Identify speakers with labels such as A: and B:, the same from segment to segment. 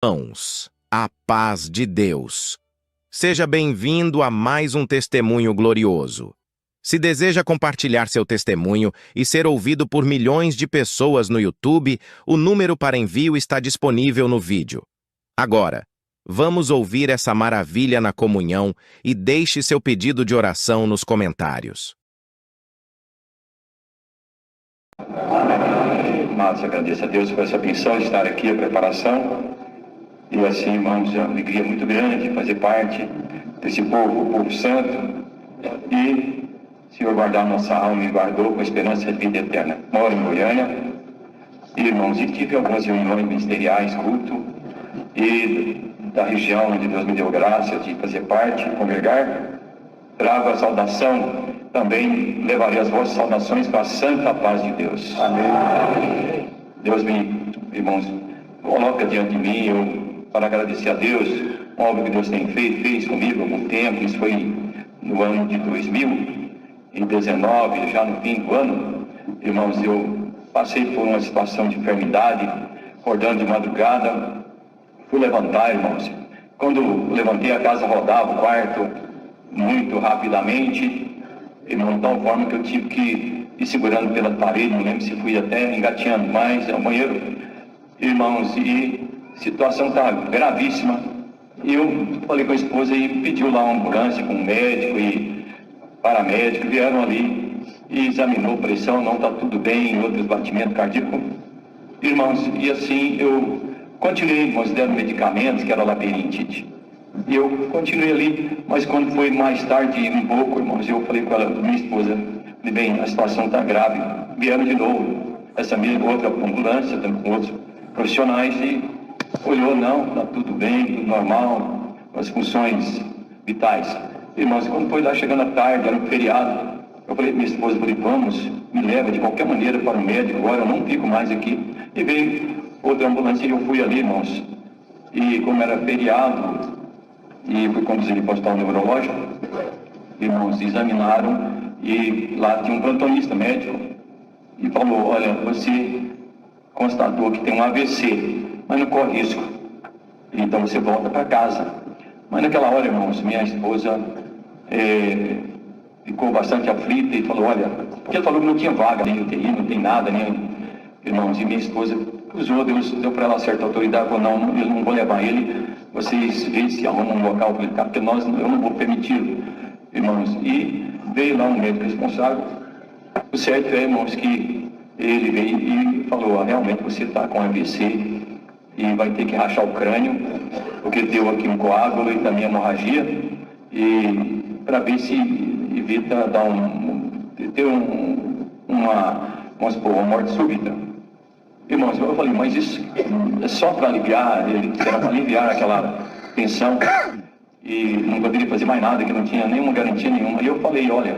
A: Irmãos, a paz de Deus. Seja bem-vindo a mais um testemunho glorioso. Se deseja compartilhar seu testemunho e ser ouvido por milhões de pessoas no YouTube, o número para envio está disponível no vídeo. Agora, vamos ouvir essa maravilha na comunhão e deixe seu pedido de oração nos comentários.
B: Amados, agradeço a Deus por essa benção de estar aqui, a preparação. E assim, irmãos, é uma alegria muito grande fazer parte desse povo, o povo santo. E o Senhor guardar nossa alma e guardou com esperança de vida eterna. Moro em Goiânia, e, irmãos, e tive algumas reuniões ministeriais, culto, e da região onde Deus me deu graça de fazer parte, congregar. Trago a saudação, também levarei as vossas saudações para a santa paz de Deus. Amém. Deus me, irmãos, coloca diante de mim, para agradecer a Deus, uma obra que Deus tem fez comigo há algum tempo. Isso foi no ano de 2019, já no fim do ano. Irmãos, eu passei por uma situação de enfermidade, acordando de madrugada, fui levantar, irmãos. Quando levantei, a casa rodava, o quarto, muito rapidamente, irmão, de tal forma que eu tive que ir segurando pela parede, não lembro se fui até engateando mais ao banheiro, irmãos, e a situação está gravíssima. E eu falei com a esposa e pediu lá uma ambulância com um médico e paramédico, vieram ali e examinou a pressão, não está tudo bem, outros batimentos cardíacos. Irmãos, e assim eu continuei, irmãos, deram medicamentos, que era labirintite. E eu continuei ali, mas quando foi mais tarde, um pouco, irmãos, eu falei com ela, minha esposa, bem, a situação está grave. Vieram de novo, essa mesma outra ambulância, com outros profissionais, e olhou, não, está tudo bem, tudo normal, as funções vitais. Irmãos, quando foi lá chegando à tarde, era um feriado, eu falei minha esposa, vamos, me leva de qualquer maneira para o médico, agora eu não fico mais aqui. E veio outra ambulância e eu fui ali, irmãos. E como era feriado, e fui conduzido para o hospital neurológico, irmãos, examinaram, e lá tinha um plantonista médico, e falou, olha, você constatou que tem um AVC, mas não corre risco, então você volta para casa. Mas naquela hora, irmãos, minha esposa ficou bastante aflita e falou, olha, porque ele falou que não tinha vaga, nem UTI, não tem nada, nem, irmãos, e minha esposa usou, Deus deu para ela certa autoridade, falou, não, eu não vou levar ele, vocês veem se arrumam um local para ele ficar, porque eu não vou permitir, irmãos. E veio lá um médico responsável, o certo é, irmãos, que ele veio e falou, realmente você está com AVC e vai ter que rachar o crânio, porque deu aqui um coágulo e também hemorragia, e para ver se evita dar uma morte súbita. Irmãos, eu falei, mas isso é só para aliviar, era para aliviar aquela tensão, e não poderia fazer mais nada, que não tinha nenhuma garantia nenhuma. E eu falei, olha,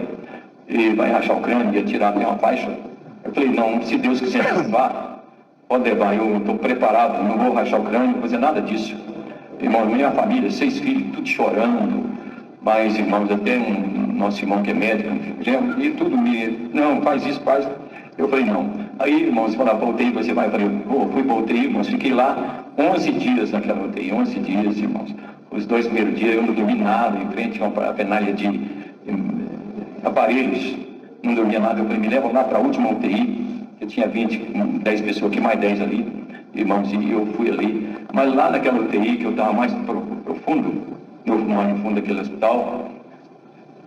B: ele vai rachar o crânio, ia tirar até uma faixa. Eu falei, não, se Deus quiser levar, pode levar, eu estou preparado, não vou rachar o crânio, não vou fazer nada disso. Irmãos, minha família, 6 filhos, tudo chorando, mas, irmãos, até nosso irmão que é médico, e tudo não, faz isso, faz. Eu falei, não. Aí, irmãos, falaram, voltei, você vai? Eu falei, voltei, irmãos, fiquei lá 11 dias naquela UTI, 11 dias, irmãos. Os 2 primeiros dias eu não dormi nada, em frente a uma penália de aparelhos, não dormia nada. Eu falei, me levam lá para a última UTI, eu tinha 10 pessoas aqui, mais 10 ali, irmãos, e eu fui ali. Mas lá naquela UTI, que eu estava mais profundo, mais no fundo daquele hospital,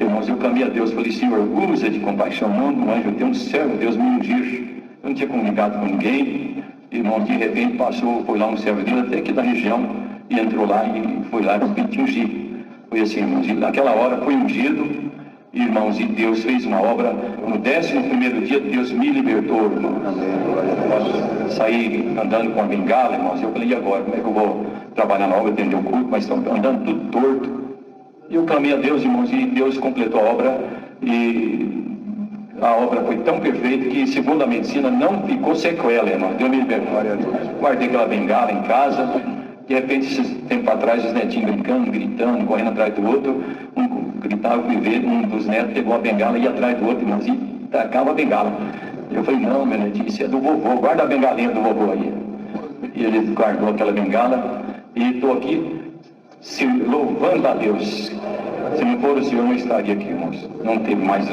B: irmãos, eu clamei a Deus, falei, Senhor, usa de compaixão, manda um anjo, eu tenho um servo, Deus me ungir. Eu não tinha comunicado com ninguém, irmãos, de repente foi lá um servo dele, até aqui da região, e entrou lá e foi lá e me ungir. Foi assim, irmãos, e naquela hora foi ungido, irmãos, e Deus fez uma obra. No 11º dia, Deus me libertou, irmãos. Eu saí andando com a bengala, irmãos, e eu falei, e agora, como é que eu vou trabalhar na obra, atender o culto, mas estão andando tudo torto. E eu clamei a Deus, irmãos, e Deus completou a obra, e a obra foi tão perfeita que, segundo a medicina, não ficou sequela, irmão. Deus me libertou. Guardei aquela bengala em casa, de repente, esse tempo atrás, os netinhos brincando, gritando, correndo atrás do outro, um gritava, um dos netos pegou a bengala e ia atrás do outro, irmãos, e tacava a bengala. Eu falei, não, meu netinho, isso é do vovô, guarda a bengalinha do vovô aí. E ele guardou aquela bengala, E estou aqui louvando a Deus. Se não for o Senhor, não estaria aqui, irmãos. Não teve mais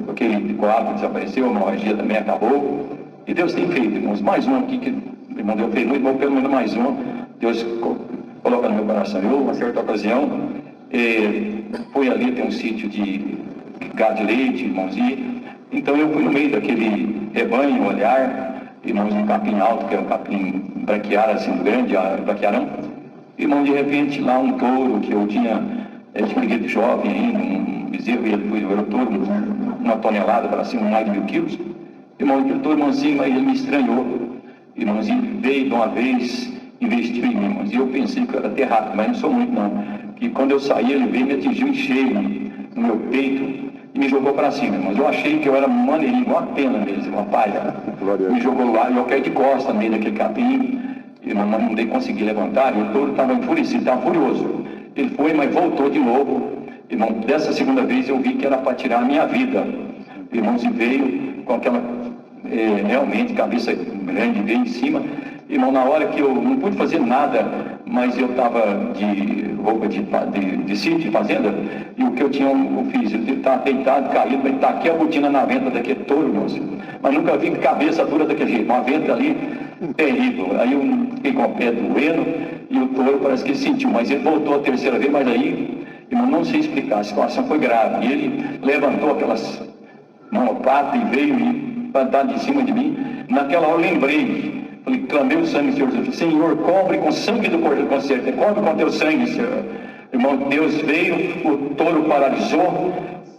B: aquele coágulo desapareceu, a hemorragia também acabou. E Deus tem feito, irmãos. Mais um aqui que, irmão, Deus fez muito bom, pelo menos mais um. Deus coloca no meu coração. Eu, uma certa ocasião, fui ali, tem um sítio de gado de leite, irmãos, e então eu fui no meio daquele rebanho, olhar, irmãos, um capim alto, que é um capim braquiário, assim, grande, braquiarão. Irmão, de repente, lá um touro que eu tinha, peguei de jovem ainda, um bezerro, e ele era um touro, uma tonelada, para cima, mais de 1000 quilos. Irmão, aquele touro mansinho, mas ele me estranhou. Irmãozinho, veio de uma vez, investiu em mim, irmãos, e eu pensei que eu era até rápido, mas não sou muito, não. Que quando eu saí, ele veio, me atingiu em cheio no meu peito, e me jogou para cima, mas eu achei que eu era maneirinho, uma pena mesmo, uma palha. Me jogou lá, e eu caí de costa no meio daquele capim, e não dei conseguir levantar, e o touro estava enfurecido, estava furioso. Ele foi, mas voltou de novo. Irmão, dessa segunda vez eu vi que era para tirar a minha vida. Irmãos, e veio com aquela, realmente, cabeça grande, veio em cima. Irmão, na hora que eu não pude fazer nada, mas eu estava de roupa de sítio, de fazenda, e o que eu tinha, eu fiz, ele estava deitado, caído, mas taquei a botina na venta daquele touro, irmãos. Mas nunca vi cabeça dura daquele jeito, uma venta ali terrível. Aí eu fiquei com o pé doendo, e o touro parece que sentiu, mas ele voltou a terceira vez, mas aí, irmão, não sei explicar, a situação foi grave. E ele levantou aquelas monopatas e veio para dar de cima de mim. Naquela hora eu lembrei, falei, clamei o sangue, Senhor Jesus. Senhor, cobre com o sangue do Cordeiro, cobre com teu sangue, Senhor. Irmão, Deus veio, o touro paralisou.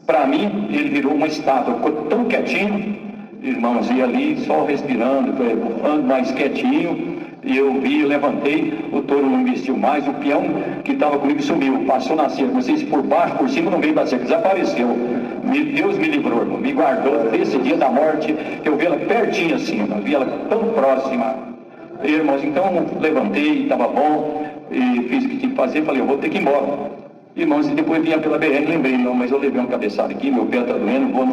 B: Para mim, ele virou uma estátua, ficou tão quietinho, irmãos, e ali só respirando, bufando mais quietinho. E eu vi, eu levantei, o touro não investiu mais, o peão que estava comigo sumiu, passou na cerca, não sei se por baixo, por cima, no meio da cerca, desapareceu. Deus me livrou, irmão, me guardou desse dia da morte, que eu vi ela pertinho assim, eu vi ela tão próxima. E, irmãos, então levantei, estava bom, e fiz o que tinha que fazer, falei, eu vou ter que ir embora. Irmãos, e depois vinha pela BR, lembrei, não, mas eu levei uma cabeçada aqui, meu pé está doendo, vou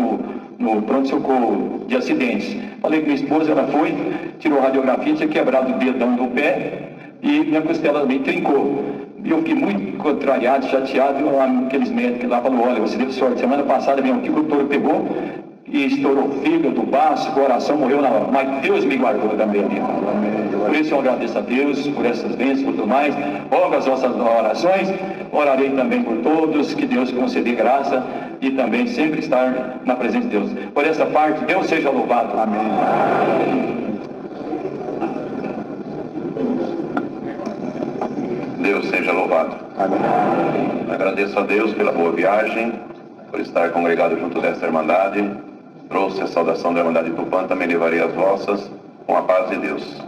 B: no pronto-socorro de acidentes. Falei com minha esposa, ela foi, tirou a radiografia, tinha quebrado o dedão do pé e minha costela também trincou. E eu fiquei muito contrariado, chateado, e aqueles médicos lá falaram, olha, você teve sorte, semana passada veio aqui que o touro pegou e estourou o fígado, o baço, o coração, morreu na hora. Mas Deus me guardou também, amigo. Por isso eu agradeço a Deus por essas bênçãos e tudo mais. Rogo as vossas orações, orarei também por todos, que Deus conceda graça e também sempre estar na presença de Deus. Por essa parte, Deus seja louvado. Amém.
C: Deus seja louvado.
B: Amém.
C: Agradeço a Deus pela boa viagem, por estar congregado junto desta Irmandade. Trouxe a saudação da Irmandade Tupã, também levarei as vossas, com a paz de Deus.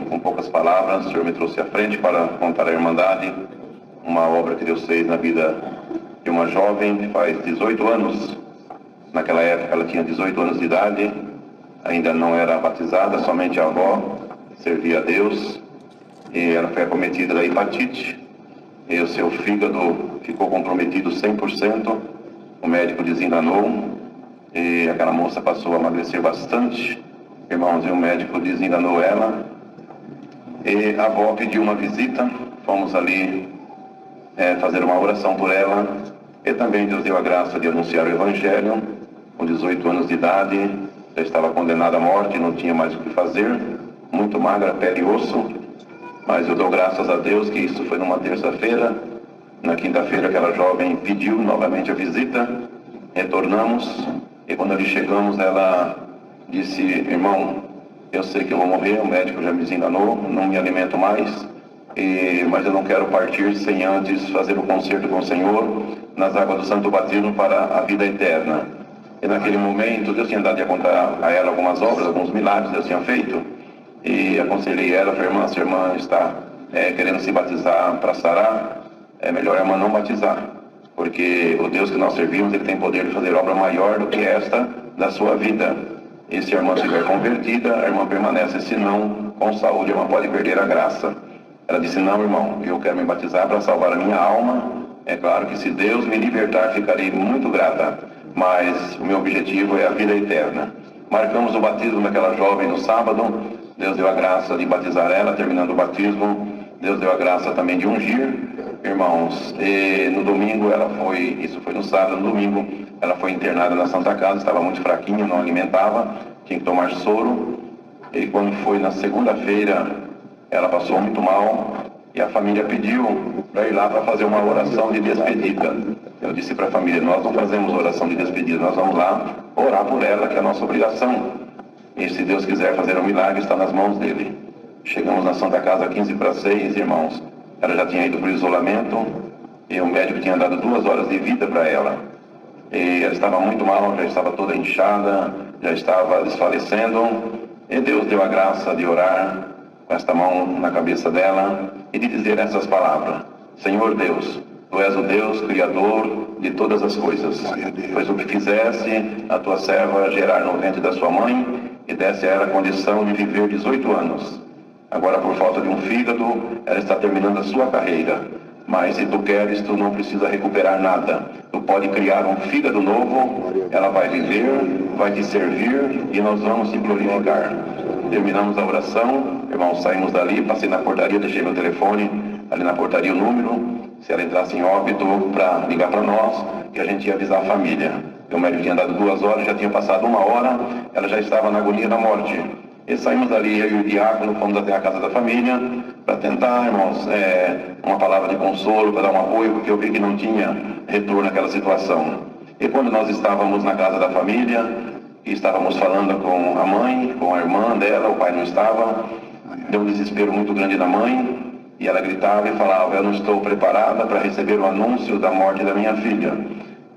C: Com poucas palavras, o Senhor me trouxe à frente para contar à Irmandade uma obra que Deus fez na vida de uma jovem que faz 18 anos. Naquela época ela tinha 18 anos de idade, ainda não era batizada, somente a avó servia a Deus. E ela foi acometida da hepatite, e o seu fígado ficou comprometido 100%, o médico desenganou, e aquela moça passou a emagrecer bastante, irmãos, e o médico desenganou ela, e a avó pediu uma visita, fomos ali fazer uma oração por ela, e também Deus deu a graça de anunciar o Evangelho. Com 18 anos de idade, já estava condenada à morte, não tinha mais o que fazer, muito magra, pele e osso. Mas eu dou graças a Deus que isso foi numa terça-feira. Na quinta-feira aquela jovem pediu novamente a visita, retornamos, e quando ali chegamos ela disse, irmão, eu sei que eu vou morrer, o médico já me desenganou, não me alimento mais, mas eu não quero partir sem antes fazer o concerto com o Senhor nas águas do Santo Batismo para a vida eterna. E naquele momento Deus tinha dado a contar a ela algumas obras, alguns milagres que Deus tinha feito. E aconselhei ela, falei, irmã, se a irmã está querendo se batizar para sarar, é melhor a irmã não batizar, porque o Deus que nós servimos, ele tem poder de fazer obra maior do que esta da sua vida. E se a irmã estiver convertida, a irmã permanece, se não, com saúde, a irmã pode perder a graça. Ela disse, não, irmão, eu quero me batizar para salvar a minha alma. É claro que se Deus me libertar, ficarei muito grata, mas o meu objetivo é a vida eterna. Marcamos o batismo daquela jovem no sábado. Deus deu a graça de batizar ela, terminando o batismo, Deus deu a graça também de ungir, irmãos. E no domingo isso foi no sábado, no domingo ela foi internada na Santa Casa, estava muito fraquinha, não alimentava, tinha que tomar soro. E quando foi na segunda-feira, ela passou muito mal e a família pediu para ir lá para fazer uma oração de despedida. Eu disse para a família, nós não fazemos oração de despedida, nós vamos lá orar por ela, que é a nossa obrigação. E se Deus quiser fazer um milagre, está nas mãos dele. Chegamos na Santa Casa 15:06, irmãos. Ela já tinha ido para o isolamento e o médico tinha dado 2 horas de vida para ela. E ela estava muito mal, já estava toda inchada, já estava desfalecendo. E Deus deu a graça de orar com esta mão na cabeça dela e de dizer essas palavras: Senhor Deus, Tu és o Deus Criador de todas as coisas. Pois o que fizesse a Tua serva gerar no ventre da sua mãe e desse a ela a condição de viver 18 anos. Agora, por falta de um fígado, ela está terminando a sua carreira. Mas se Tu queres, Tu não precisa recuperar nada. Tu pode criar um fígado novo, ela vai viver, vai te servir e nós vamos te glorificar. Terminamos a oração, irmãos, saímos dali, passei na portaria, deixei meu telefone ali na portaria o número, se ela entrasse em óbito, para ligar para nós, e a gente ia avisar a família. O médico tinha dado 2 horas, já tinha passado 1 hora, ela já estava na agonia da morte. E saímos dali, eu e o diácono, fomos até a casa da família, para tentar, irmãos, uma palavra de consolo, para dar um apoio, porque eu vi que não tinha retorno naquela situação. E quando nós estávamos na casa da família, e estávamos falando com a mãe, com a irmã dela, o pai não estava, deu um desespero muito grande da mãe, e ela gritava e falava, eu não estou preparada para receber o anúncio da morte da minha filha.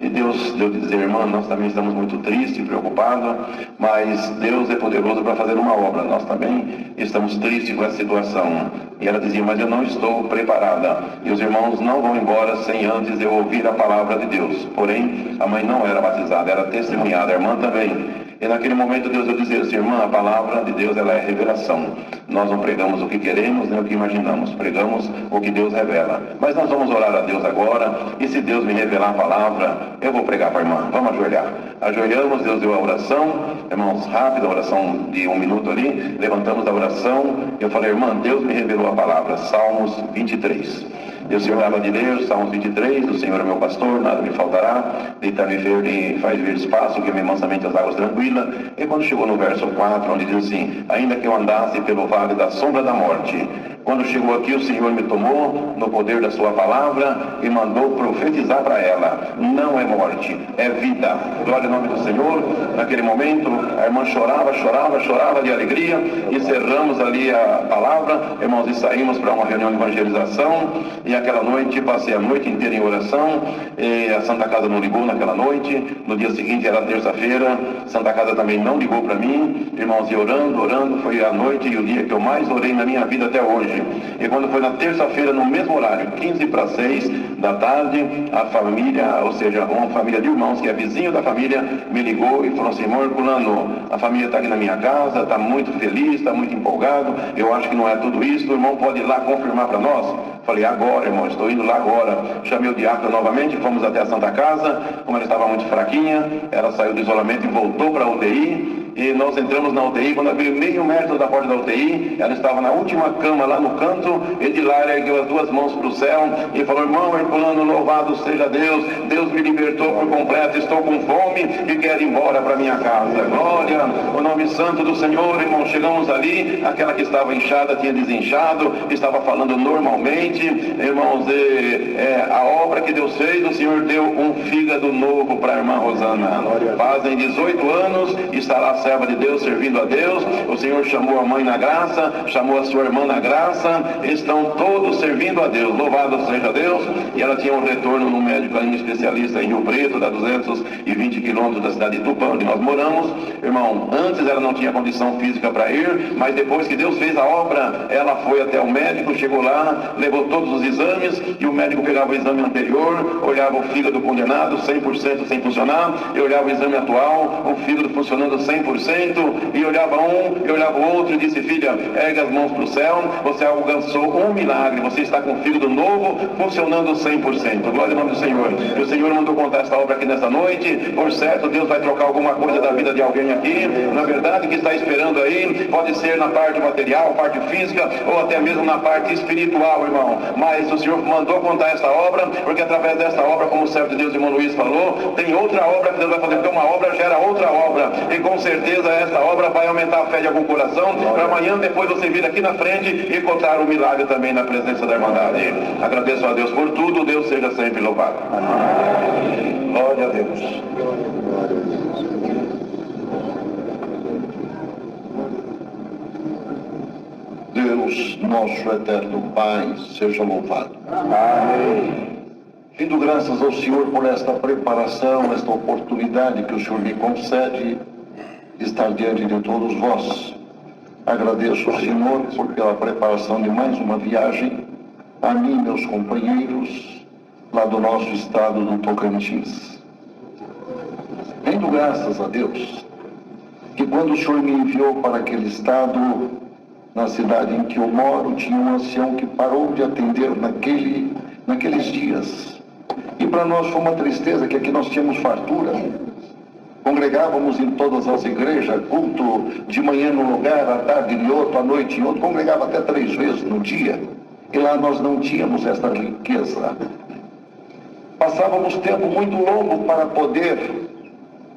C: E Deus deu de dizer, irmã, nós também estamos muito tristes, preocupados, mas Deus é poderoso para fazer uma obra. Nós também estamos tristes com essa situação. E ela dizia, mas eu não estou preparada. E os irmãos não vão embora sem antes eu ouvir a palavra de Deus. Porém, a mãe não era batizada, era testemunhada, a irmã também. E naquele momento Deus deu dizer assim, irmã, a palavra de Deus ela é revelação. Nós não pregamos o que queremos nem o que imaginamos, pregamos o que Deus revela. Mas nós vamos orar a Deus agora, e se Deus me revelar a palavra, eu vou pregar para a irmã. Vamos ajoelhar. Ajoelhamos, Deus deu a oração, irmãos, rápida, a oração de 1 minuto ali, levantamos a oração, eu falei, irmã, Deus me revelou a palavra, Salmos 23. E o Senhor dava de ler, Salmos 23, o Senhor é meu pastor, nada me faltará, deitar-me verde, faz ver espaço, que me mansamente as águas tranquilas. E quando chegou no verso 4, onde diz assim, ainda que eu andasse pelo vale da sombra da morte, quando chegou aqui o Senhor me tomou no poder da sua palavra e mandou profetizar para ela, não é morte, é vida. Glória ao nome do Senhor. Naquele momento, a irmã chorava de alegria, encerramos ali a palavra, irmãos, e saímos para uma reunião de evangelização, e aquela noite, passei a noite inteira em oração, e a Santa Casa não ligou naquela noite, no dia seguinte era terça-feira, Santa Casa também não ligou para mim, irmãos, e orando, foi a noite e o dia que eu mais orei na minha vida até hoje. E quando foi na terça-feira, no mesmo horário, 15:06 da tarde, a família, ou seja, uma família de irmãos que é vizinho da família, me ligou e falou assim, irmão Herculano, a família está aqui na minha casa, está muito feliz, está muito empolgado, eu acho que não é tudo isso, o irmão pode ir lá confirmar para nós? Falei, agora, irmão, estou indo lá agora. Chamei o diácono novamente, fomos até a Santa Casa, como ela estava muito fraquinha, ela saiu do isolamento e voltou para a UTI, e nós entramos na UTI, quando abriu meio metro da porta da UTI, ela estava na última cama lá no canto, e de lá ela ergueu as 2 mãos para o céu, e falou, irmão Herculano, louvado seja Deus, Deus me libertou por completo, estou com fome e quero ir embora para minha casa. Glória, o nome santo do Senhor, irmão. Chegamos ali, aquela que estava inchada tinha desinchado, estava falando normalmente, irmãos, a obra que Deus fez, o Senhor deu um fígado novo para a irmã Rosana. Fazem 18 anos, está lá a serva de Deus servindo a Deus, o Senhor chamou a mãe na graça, chamou a sua irmã na graça, estão todos servindo a Deus, louvado seja Deus. E ela tinha um retorno no médico, um especialista em Rio Preto, da 220 quilômetros da cidade de Tupã, onde nós moramos. Irmão, antes ela não tinha condição física para ir, mas depois que Deus fez a obra, ela foi até o médico, chegou lá, levou todos os exames, e o médico pegava o exame anterior, olhava o fígado condenado, 100% sem funcionar, e olhava o exame atual, o fígado funcionando 100%, 100%, e olhava um, e olhava o outro, e disse: filha, ergue as mãos para o céu, você alcançou um milagre, você está com o fígado novo, funcionando 100%. Glória ao nome do Senhor. E o Senhor mandou contar esta obra aqui nesta noite. Por certo, Deus vai trocar alguma coisa da vida de alguém aqui. Na verdade, o que está esperando aí pode ser na parte material, parte física, ou até mesmo na parte espiritual, irmão. Mas o Senhor mandou contar esta obra, porque através desta obra, como o servo de Deus, irmão Luiz, falou, tem outra obra que Deus vai fazer, porque uma obra gera outra obra, e com certeza esta obra vai aumentar a fé de algum coração, para amanhã depois você vir aqui na frente e contar o milagre também na presença da Irmandade. Agradeço a Deus por tudo, Deus seja sempre louvado. Glória a Deus.
D: Deus, nosso eterno Pai, seja louvado. Amém. Rendo graças ao Senhor por esta preparação, esta oportunidade que o Senhor me concede de estar diante de todos vós. Agradeço ao Senhor pela preparação de mais uma viagem, a mim e meus companheiros, lá do nosso estado do Tocantins. Rendo graças a Deus que quando o Senhor me enviou para aquele estado, na cidade em que eu moro, tinha um ancião que parou de atender naqueles dias. E para nós foi uma tristeza, que aqui nós tínhamos fartura. Congregávamos em todas as igrejas, culto de manhã num lugar, à tarde em outro, à noite em outro. Congregava até 3 vezes no dia. E lá nós não tínhamos esta riqueza. Passávamos tempo muito longo para poder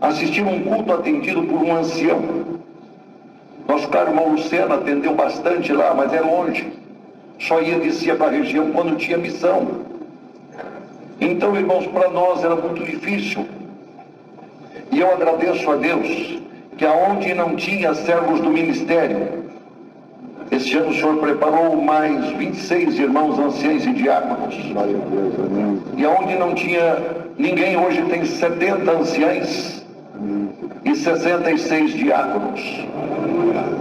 D: assistir um culto atendido por um ancião. Nosso caro irmão Lucena atendeu bastante lá, mas é longe. Só ia descer para a região quando tinha missão. Então, irmãos, para nós era muito difícil. E eu agradeço a Deus que aonde não tinha servos do ministério, este ano o Senhor preparou mais 26 irmãos anciães e diáconos. E aonde não tinha ninguém, hoje tem 70 anciães e 66 diáconos.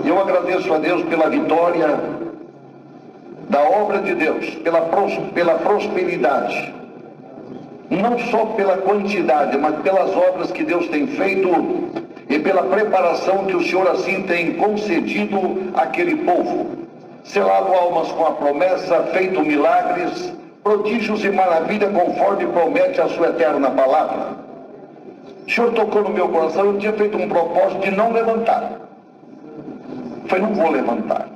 D: Eu agradeço a Deus pela vitória da obra de Deus, pela prosperidade. Não só pela quantidade, mas pelas obras que Deus tem feito e pela preparação que o Senhor assim tem concedido àquele povo. Selado almas com a promessa, feito milagres, prodígios e maravilha conforme promete a sua eterna palavra. O Senhor tocou no meu coração, eu tinha feito um propósito de não levantar. Falei, não vou levantar.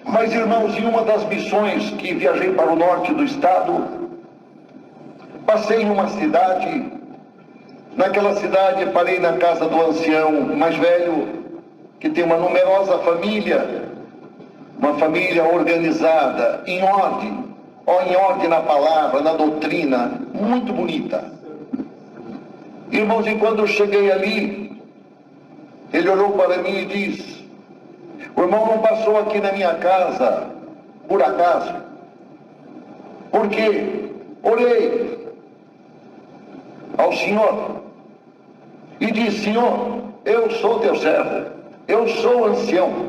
D: Mas, irmãos, em uma das missões que viajei para o norte do estado, passei em uma cidade. Naquela cidade parei na casa do ancião mais velho, que tem uma numerosa família, uma família organizada, em ordem na palavra, na doutrina, muito bonita. Irmãos, e quando eu cheguei ali, ele olhou para mim e disse: o irmão não passou aqui na minha casa por acaso, porque orei ao Senhor e disse: Senhor, eu sou teu servo, eu sou ancião,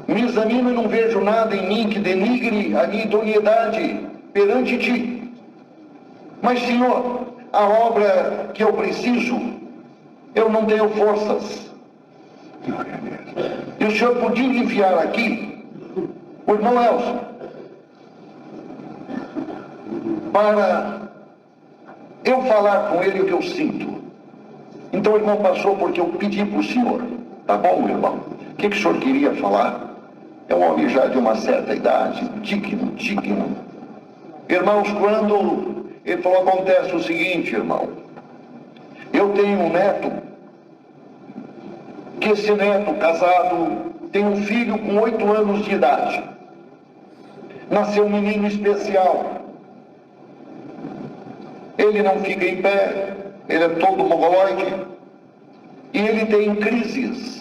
D: me examino e não vejo nada em mim que denigre a minha idoneidade perante ti. Mas, Senhor, a obra que eu preciso, eu não tenho forças. E o Senhor podia enviar aqui o irmão Elson para eu falar com ele o que eu sinto. Então o irmão passou porque eu pedi para o Senhor. Tá bom, irmão? O que o Senhor queria falar? É um homem já de uma certa idade, digno. Irmãos, quando ele falou, acontece o seguinte, irmão. Eu tenho um neto, que esse neto casado tem um filho com 8 anos de idade. Nasceu um menino especial. Ele não fica em pé, ele é todo mongoloide, e ele tem crises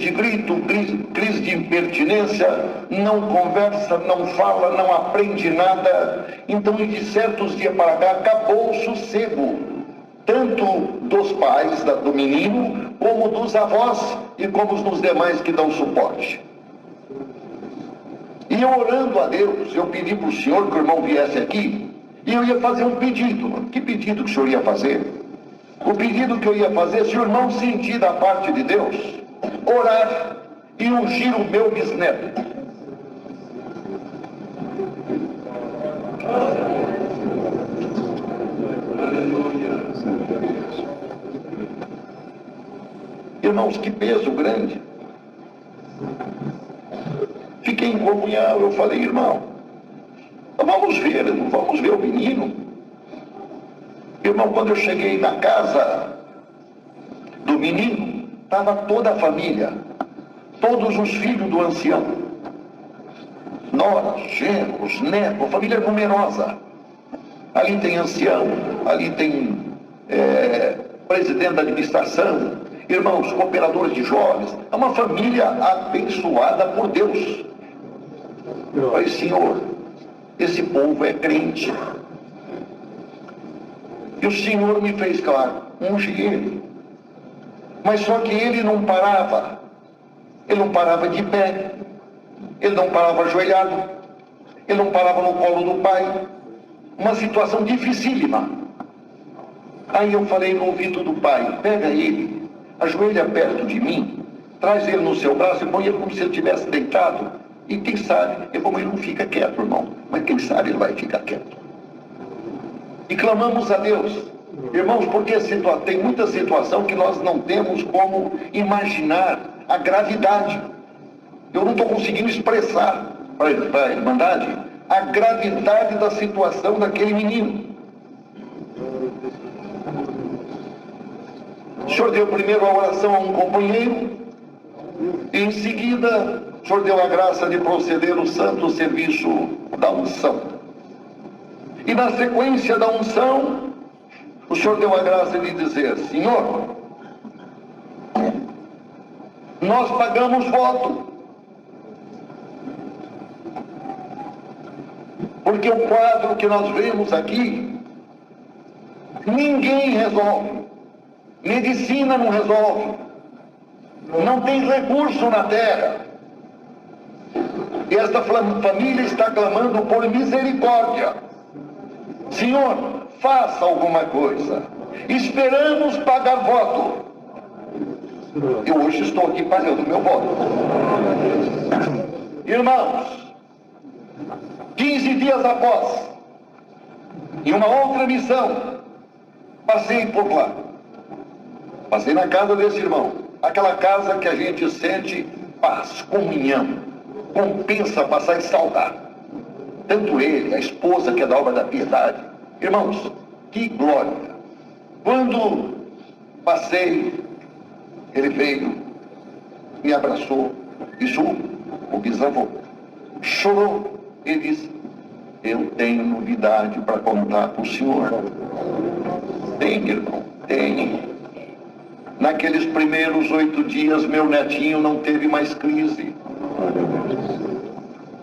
D: de grito, crise de impertinência, não conversa, não fala, não aprende nada. Então, de certos dias para cá, acabou o sossego, tanto dos pais do menino, como dos avós e como dos demais que dão suporte. E eu orando a Deus, eu pedi para o Senhor que o irmão viesse aqui, e eu ia fazer um pedido. Que pedido que o senhor ia fazer? O pedido que eu ia fazer, se o irmão sentir da parte de Deus, orar e ungir o meu bisneto. Irmãos, que peso grande. Fiquei em comunhão, eu falei, irmão, vamos ver o menino. Irmão, quando eu cheguei na casa do menino, estava toda a família, todos os filhos do ancião, noras, genros, netos, família numerosa. Ali tem ancião, ali tem presidente da administração, irmãos, cooperadores de jovens. É uma família abençoada por Deus. Eu falei, Senhor, esse povo é crente. E o Senhor me fez claro, unge ele. Mas só que ele não parava de pé, ele não parava ajoelhado, ele não parava no colo do pai. Uma situação dificílima. Aí eu falei no ouvido do pai, pega ele, ajoelha perto de mim, traz ele no seu braço e põe ele como se ele estivesse deitado. E quem sabe, e como ele não fica quieto, irmão, mas quem sabe ele vai ficar quieto. E clamamos a Deus, irmãos, porque tem muita situação que nós não temos como imaginar a gravidade. Eu não estou conseguindo expressar para a Irmandade a gravidade da situação daquele menino. O Senhor deu primeiro a oração a um companheiro, e em seguida o Senhor deu a graça de proceder o santo serviço da unção. E na sequência da unção, o Senhor deu a graça de dizer, Senhor, nós pagamos voto, porque o quadro que nós vemos aqui, ninguém resolve. Medicina não resolve. Não tem recurso na terra. E esta família está clamando por misericórdia. Senhor, faça alguma coisa. Esperamos pagar voto. Eu hoje estou aqui pagando meu voto. Irmãos, 15 dias após, em uma outra missão, passei por lá. Passei na casa desse irmão. Aquela casa que a gente sente paz, comunhão, compensa passar e saudar. Tanto ele, a esposa que é da obra da piedade. Irmãos, que glória! Quando passei, ele veio, me abraçou, isso o bisavô chorou e disse, eu tenho novidade para contar para o senhor. Tem, irmão, tem. Naqueles primeiros 8 dias, meu netinho não teve mais crise.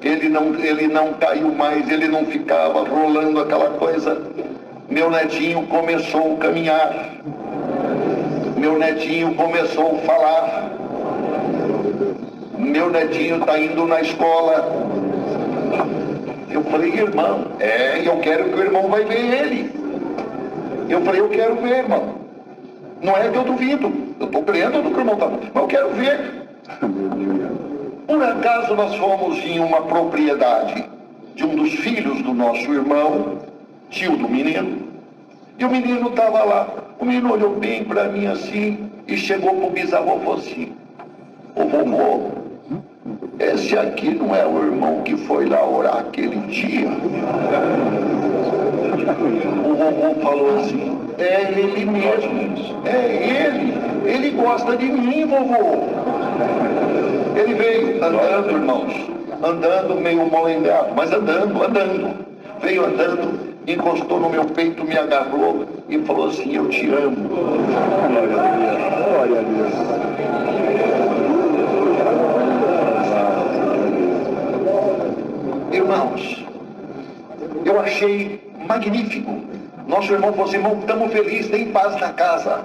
D: Ele não caiu mais, ele não ficava rolando aquela coisa. Meu netinho começou a caminhar. Meu netinho começou a falar. Meu netinho está indo na escola. Eu falei, irmão, eu quero que o irmão vai ver ele. Eu falei, eu quero ver, irmão. Não é que eu duvido, eu estou crendo no que o irmão está, mas eu quero ver. Por acaso nós fomos em uma propriedade de um dos filhos do nosso irmão, tio do menino, e o menino estava lá. O menino olhou bem para mim assim e chegou para o bisavô e falou assim, ô vovô, esse aqui não é o irmão que foi lá orar aquele dia? O vovô falou assim, é ele mesmo, ele gosta de mim, vovô. Ele veio andando, irmãos, andando meio molengado, mas andando, veio andando, encostou no meu peito, me agarrou e falou assim, eu te amo. Glória a Deus. Irmãos, eu achei magnífico. Nosso irmão falou assim, irmão, estamos felizes, tem paz na casa.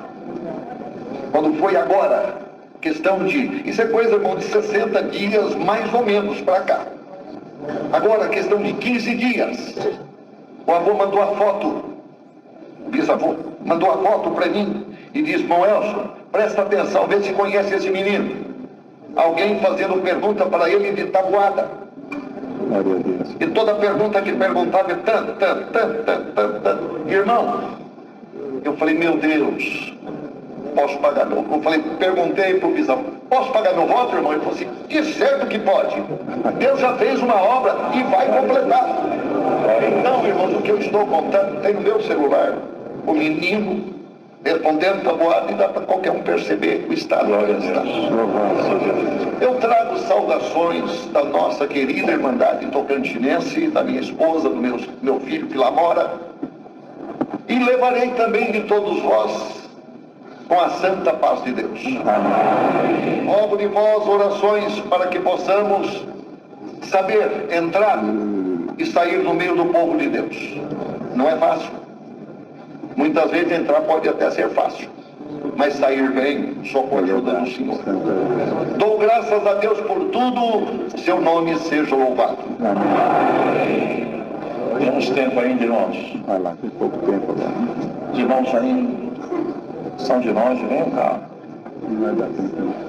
D: Quando foi agora, questão de, isso é coisa, irmão, de 60 dias, mais ou menos, para cá. Agora, questão de 15 dias, o avô mandou a foto, o bisavô, mandou a foto para mim e disse: irmão Elson, presta atenção, vê se conhece esse menino. Alguém fazendo pergunta para ele de tabuada. E toda pergunta que perguntava é tanto. Irmão, eu falei: meu Deus, posso pagar meu... Eu falei, perguntei para o bisavô: posso pagar meu voto, irmão? Ele falou assim: que certo que pode. Deus já fez uma obra e vai completar. Então, irmãos, o que eu estou contando tem no meu celular. O menino respondendo tabuada, e dá para qualquer um perceber o estado que ele está. Eu trago saudações da nossa querida Irmandade Tocantinense, da minha esposa, do meu filho que lá mora, e levarei também de todos vós com a santa paz de Deus. Rogo de vós orações para que possamos saber entrar e sair no meio do povo de Deus. Não é fácil. Muitas vezes entrar pode até ser fácil, mas sair bem só com a ajuda do Senhor. Dou graças a Deus por tudo, seu nome seja louvado.
B: Temos tempo ainda, irmãos.
E: Vai lá, tem pouco tempo agora.
B: Os irmãos ainda são de longe, venham cá.
E: Não vai dar tempo.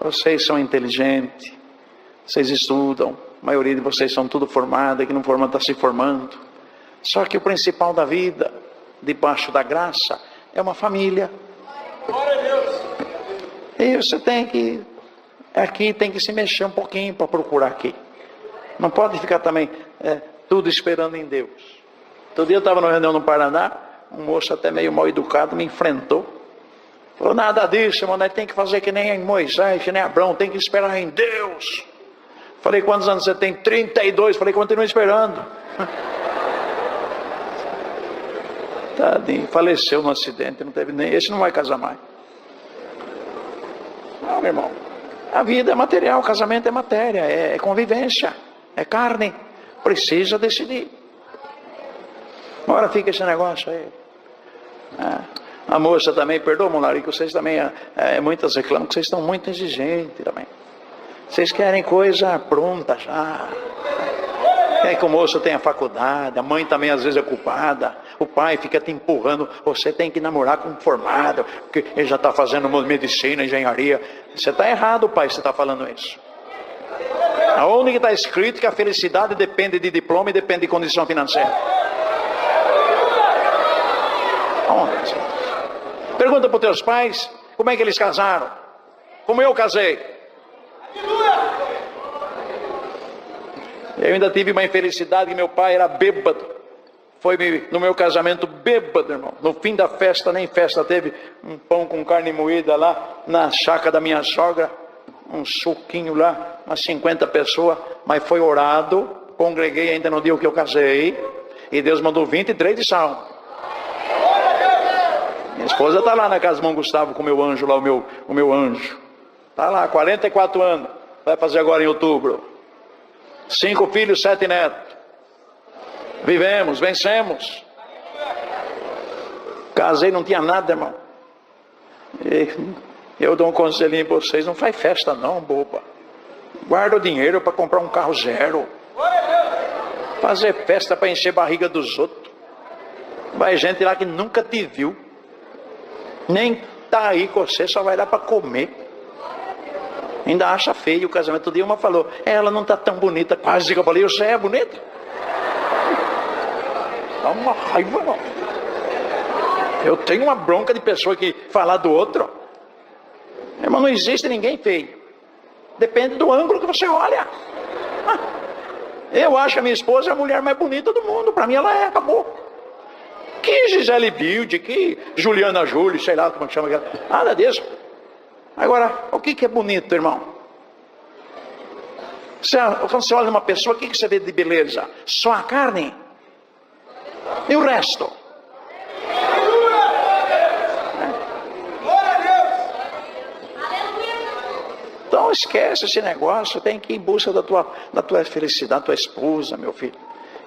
F: Vocês são inteligentes, vocês estudam, a maioria de vocês são tudo formada, que não forma está se formando. Só que o principal da vida, debaixo da graça, é uma família. Glória a Deus! E você tem que, aqui tem que se mexer um pouquinho para procurar aqui. Não pode ficar também tudo esperando em Deus. Todo dia eu estava numa reunião no Paraná, um moço até meio mal educado me enfrentou. Falou: nada disso, irmão, nós tem que fazer que nem Moisés, que nem Abraão, tem que esperar em Deus. Falei: quantos anos você tem? 32. Falei: continua esperando. Tadinho, faleceu no acidente, não teve nem, esse não vai casar mais. Não, meu irmão, a vida é material, o casamento é matéria, é convivência, é carne, precisa decidir. Agora fica esse negócio aí. A moça também, perdoa, Monari, que vocês também, muitas reclamam que vocês estão muito exigentes também. Vocês querem coisa pronta já. Quer que o moço tenha faculdade, a mãe também às vezes é culpada, o pai fica te empurrando, você tem que namorar com um formado, porque ele já está fazendo medicina, engenharia. Você está errado, pai, você está falando isso. Aonde que está escrito que a felicidade depende de diploma e depende de condição financeira? Aonde? Pergunta para os teus pais, como é que eles casaram? Como eu casei? Eu ainda tive uma infelicidade que meu pai era bêbado. Foi no meu casamento bêbado, irmão. No fim da festa, nem festa teve, um pão com carne moída lá na chácara da minha sogra, um suquinho lá, umas 50 pessoas, mas foi orado, congreguei ainda no dia que eu casei, e Deus mandou 23 de salmo. Minha esposa está lá na casa do irmão Gustavo com o meu anjo lá, o meu anjo. Está lá, 44 anos, vai fazer agora em outubro. 5 filhos, 7 netos. Vivemos, vencemos. Casei, não tinha nada, irmão. E eu dou um conselhinho para vocês: não faz festa não, boba. Guarda o dinheiro para comprar um carro zero. Fazer festa para encher a barriga dos outros. Vai gente lá que nunca te viu, nem tá aí com você, só vai lá para comer. Ainda acha feio o casamento. Outro dia uma falou: ela não está tão bonita. Quase que eu falei: você é bonita? Dá uma raiva, não. Eu tenho uma bronca de pessoa que falar do outro. Irmão, não existe ninguém feio. Depende do ângulo que você olha. Eu acho que a minha esposa é a mulher mais bonita do mundo. Para mim ela é, acabou. Que Gisele Bündchen, que Juliana Júlio, sei lá como chama aquela. Nada disso. Agora, o que é bonito, irmão? Quando você olha uma pessoa, o que você vê de beleza? Só a carne? E o resto? Então esquece esse negócio, tem que ir em busca da tua felicidade, da tua esposa, meu filho.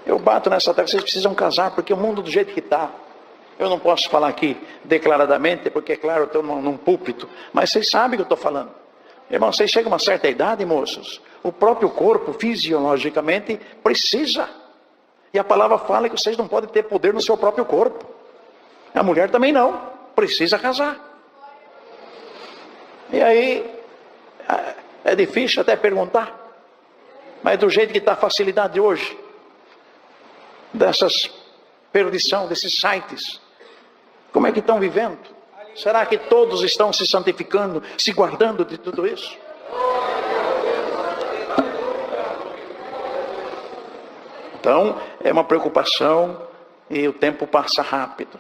F: Eu bato nessa tecla, vocês precisam casar, porque o mundo do jeito que está, Eu não posso falar aqui declaradamente, porque é claro, eu estou num púlpito, mas vocês sabem o que eu estou falando. Irmão, vocês chegam a uma certa idade, moços, o próprio corpo, fisiologicamente, precisa. E a palavra fala que vocês não podem ter poder no seu próprio corpo. A mulher também não, precisa casar. E aí, é difícil até perguntar, mas do jeito que está a facilidade hoje, dessas perdição, desses sites, como é que estão vivendo? Será que todos estão se santificando, se guardando de tudo isso? Então, é uma preocupação e o tempo passa rápido.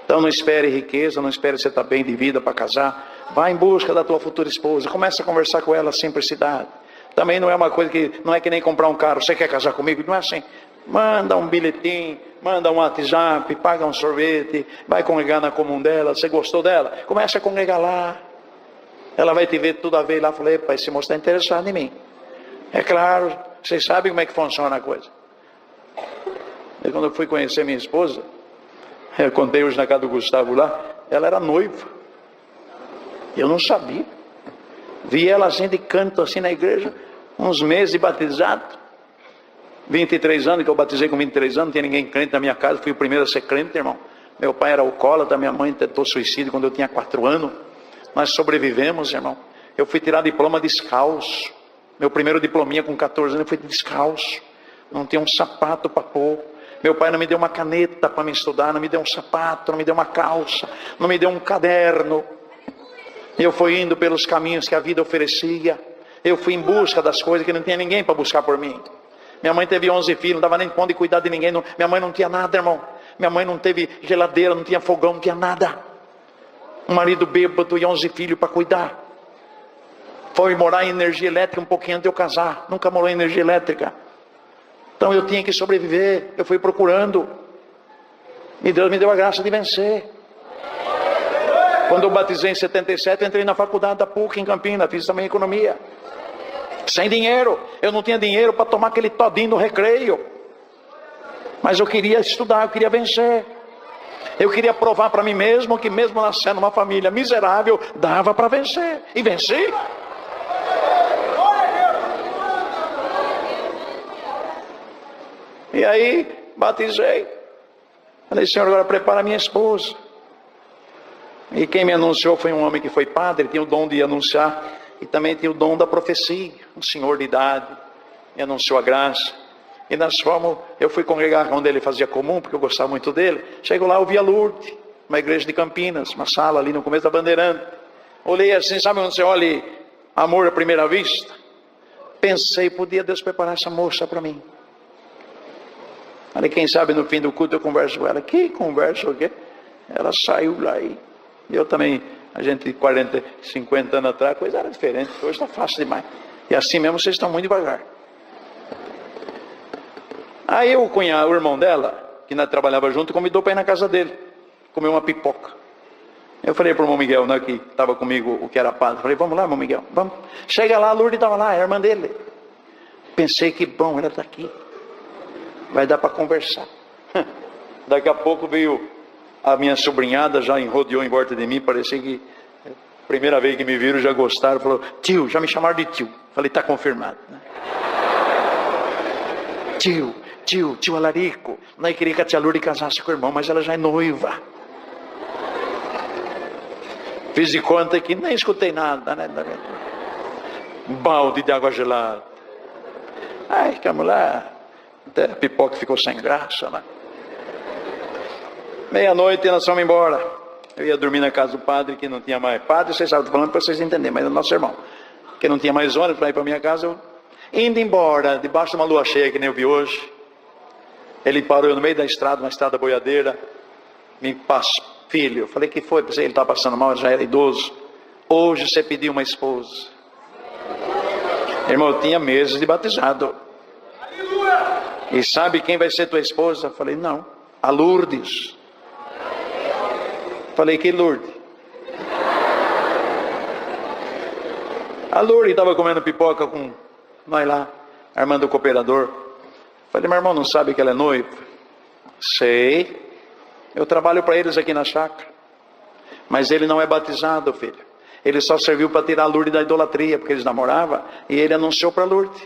F: Então, não espere riqueza, não espere você estar bem de vida para casar. Vá em busca da tua futura esposa, começa a conversar com ela sem simplicidade. Também não é uma coisa que, não é que nem comprar um carro, você quer casar comigo? Não é assim. Manda um bilhetinho, manda um WhatsApp, paga um sorvete, vai congregar na comum dela, você gostou dela? Começa a congregar lá. Ela vai te ver tudo a ver lá. Falei, pai, esse moço está interessado em mim. É claro, vocês sabem como é que funciona a coisa. E quando eu fui conhecer minha esposa, eu contei hoje na casa do Gustavo lá, ela era noiva. Eu não sabia. Vi ela assim de canto, assim na igreja, uns meses de batizado. 23 anos, que eu batizei com 23 anos, não tinha ninguém crente na minha casa, fui o primeiro a ser crente, irmão. Meu pai era alcoólatra, minha mãe tentou suicídio quando eu tinha 4 anos. Nós sobrevivemos, irmão. Eu fui tirar diploma descalço. Meu primeiro diplominha com 14 anos, eu fui descalço. Não tinha um sapato para pôr. Meu pai não me deu uma caneta para me estudar, não me deu um sapato, não me deu uma calça, não me deu um caderno. Eu fui indo pelos caminhos que a vida oferecia. Eu fui em busca das coisas que não tinha ninguém para buscar por mim. Minha mãe teve 11 filhos, não dava nem conta de cuidar de ninguém. Minha mãe não tinha nada, irmão. Minha mãe não teve geladeira, não tinha fogão, não tinha nada. Um marido bêbado e 11 filhos para cuidar. Foi morar em energia elétrica um pouquinho antes de eu casar. Nunca morou em energia elétrica. Então eu tinha que sobreviver. Eu fui procurando. E Deus me deu a graça de vencer. Quando eu batizei em 77, eu entrei na faculdade da PUC em Campinas. Fiz também economia. Sem dinheiro. Eu não tinha dinheiro para tomar aquele todinho no recreio. Mas eu queria estudar, eu queria vencer. Eu queria provar para mim mesmo que mesmo nascendo numa família miserável, dava para vencer. E venci. E aí, batizei. Falei, Senhor, agora prepara a minha esposa. E quem me anunciou foi um homem que foi padre, tinha o dom de anunciar. E também tinha o dom da profecia, um senhor de idade, me anunciou a graça. E nós fomos, eu fui congregar onde ele fazia comum, porque eu gostava muito dele. Chego lá, eu vi a Lourdes, uma igreja de Campinas, uma sala ali no começo da Bandeirante. Olhei assim, sabe onde você olha amor à primeira vista? Pensei, podia Deus preparar essa moça para mim. Falei, quem sabe no fim do culto eu converso com ela. Que conversa o quê? Ela saiu lá e eu também... A gente, 40, 50 anos atrás, a coisa era diferente. Hoje está fácil demais. E assim mesmo vocês estão muito devagar. Aí o cunhado, o irmão dela, que nós trabalhava junto, convidou para ir na casa dele. Comer uma pipoca. Eu falei para o irmão Miguel, né, que estava comigo, o que era padre. Falei, vamos lá, irmão Miguel, vamos. Chega lá, a Lourdes estava lá, a irmã dele. Pensei, que bom, ela está aqui. Vai dar para conversar. Daqui a pouco veio... A minha sobrinhada já rodeou em volta de mim, parecia que primeira vez que me viram já gostaram, falou, tio, já me chamaram de tio. Falei, está confirmado. Né? Tio Alarico, nós queria que a tia Lourdes casasse com o irmão, mas ela já é noiva. Fiz de conta que nem escutei nada, né? Um balde de água gelada. Ai, que a mulher, até a pipoca ficou sem graça, né? Meia-noite nós fomos embora. Eu ia dormir na casa do padre, que não tinha mais. Padre, vocês sabem, estou falando para vocês entenderem, mas é o nosso irmão. Que não tinha mais ônibus para ir para minha casa. Eu... Indo embora, debaixo de uma lua cheia, que nem eu vi hoje. Ele parou no meio da estrada, uma estrada boiadeira. Me passou, filho. Eu falei, que foi? Pensei, ele estava passando mal, ele já era idoso. Hoje você pediu uma esposa. Irmão, eu tinha meses de batizado. E sabe quem vai ser tua esposa? Eu falei, não, a Lourdes. Falei, que Lourdes? A Lourdes estava comendo pipoca com nós lá, a irmã do cooperador. Falei, meu irmão não sabe que ela é noiva? Sei. Eu trabalho para eles aqui na chácara. Mas ele não é batizado, filho. Ele só serviu para tirar a Lourdes da idolatria, porque eles namoravam. E ele anunciou para Lourdes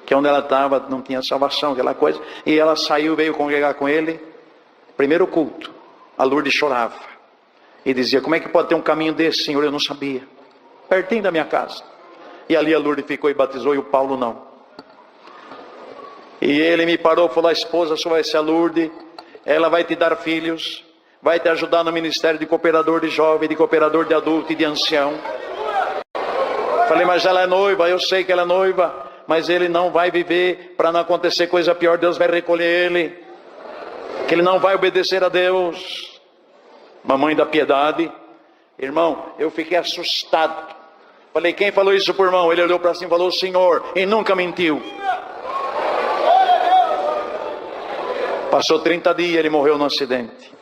F: que onde ela estava não tinha salvação, aquela coisa. E ela saiu, veio congregar com ele. Primeiro culto, a Lourdes chorava. E dizia, como é que pode ter um caminho desse, Senhor? Eu não sabia. Pertinho da minha casa. E ali a Lourdes ficou e batizou, e o Paulo não. E ele me parou e falou, a esposa só vai ser a Lourdes. Ela vai te dar filhos. Vai te ajudar no ministério de cooperador de jovem, de cooperador de adulto e de ancião. Falei, mas ela é noiva, eu sei que ela é noiva, mas ele não vai viver para não acontecer coisa pior, Deus vai recolher ele, que ele não vai obedecer a Deus. Mamãe da piedade, irmão, eu fiquei assustado. Falei, quem falou isso por irmão? Ele olhou para cima e falou, o Senhor, e nunca mentiu. Passou 30 dias, ele morreu num acidente.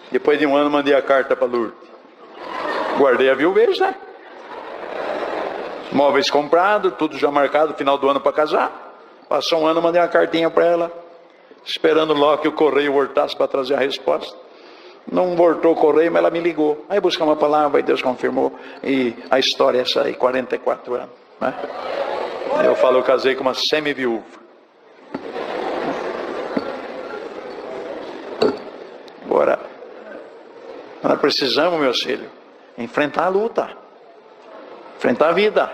F: Depois de um ano mandei a carta para Lourdes. Guardei a viuvez, né? Móveis comprados, tudo já marcado, final do ano para casar. Passou um ano, mandei uma cartinha para ela, esperando logo que o correio voltasse para trazer a resposta. Não voltou o correio, mas ela me ligou. Aí buscamos uma palavra e Deus confirmou. E a história é essa aí, 44 anos. Né? Eu falo, eu casei com uma semi-viúva. Agora, nós precisamos, meus filhos, enfrentar a luta. Enfrentar a vida.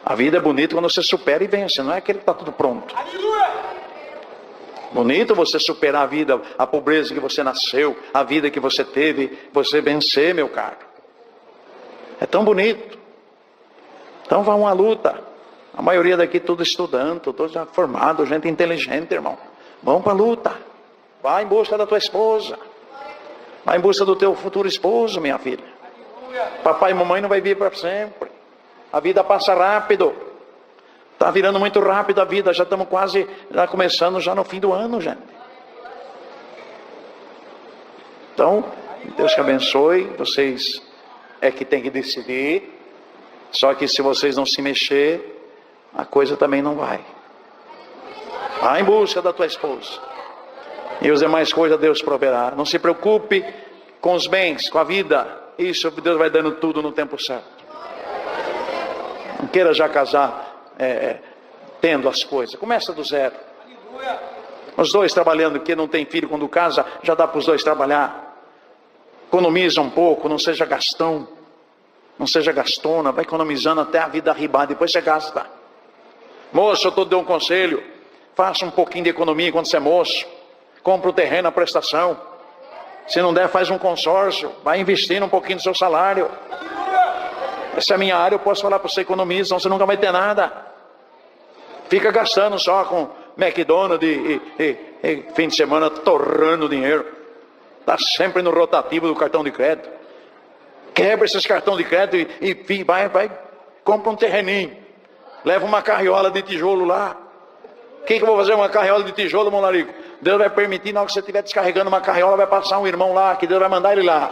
F: A vida é bonita quando você supera e vence. Não é aquele que está tudo pronto. Bonito você superar a vida, a pobreza que você nasceu, a vida que você teve, você vencer, meu caro. É tão bonito. Então vamos à luta. A maioria daqui tudo estudando, todos já formados, gente inteligente, irmão. Vamos para a luta. Vai em busca da tua esposa. Vai em busca do teu futuro esposo, minha filha. Papai e mamãe não vai vir para sempre. A vida passa rápido. Está virando muito rápido a vida. Já estamos quase, já começando já no fim do ano, gente. Então, Deus que abençoe. Vocês é que tem que decidir. Só que se vocês não se mexer, a coisa também não vai. Vai em busca da tua esposa. E as demais coisas Deus proverá. Não se preocupe com os bens, com a vida. Isso Deus vai dando tudo no tempo certo. Não queira já casar tendo as coisas. Começa do zero. Os dois trabalhando, que não tem filho, quando casa, já dá para os dois trabalhar. Economiza um pouco, não seja gastão. Não seja gastona, vai economizando até a vida arribar, depois você gasta. Moço, eu estou dando um conselho. Faça um pouquinho de economia quando você é moço. Compra o terreno, a prestação. Se não der, faz um consórcio. Vai investindo um pouquinho do seu salário. Essa é a minha área, eu posso falar para você economizar, senão você nunca vai ter nada. Fica gastando só com McDonald's e fim de semana torrando dinheiro. Está sempre no rotativo do cartão de crédito. Quebra esses cartões de crédito e vai, compra um terreninho. Leva uma carriola de tijolo lá. Quem que eu vou fazer uma carriola de tijolo, meu larico? Deus vai permitir, na hora que você estiver descarregando uma carriola, vai passar um irmão lá, que Deus vai mandar ele lá.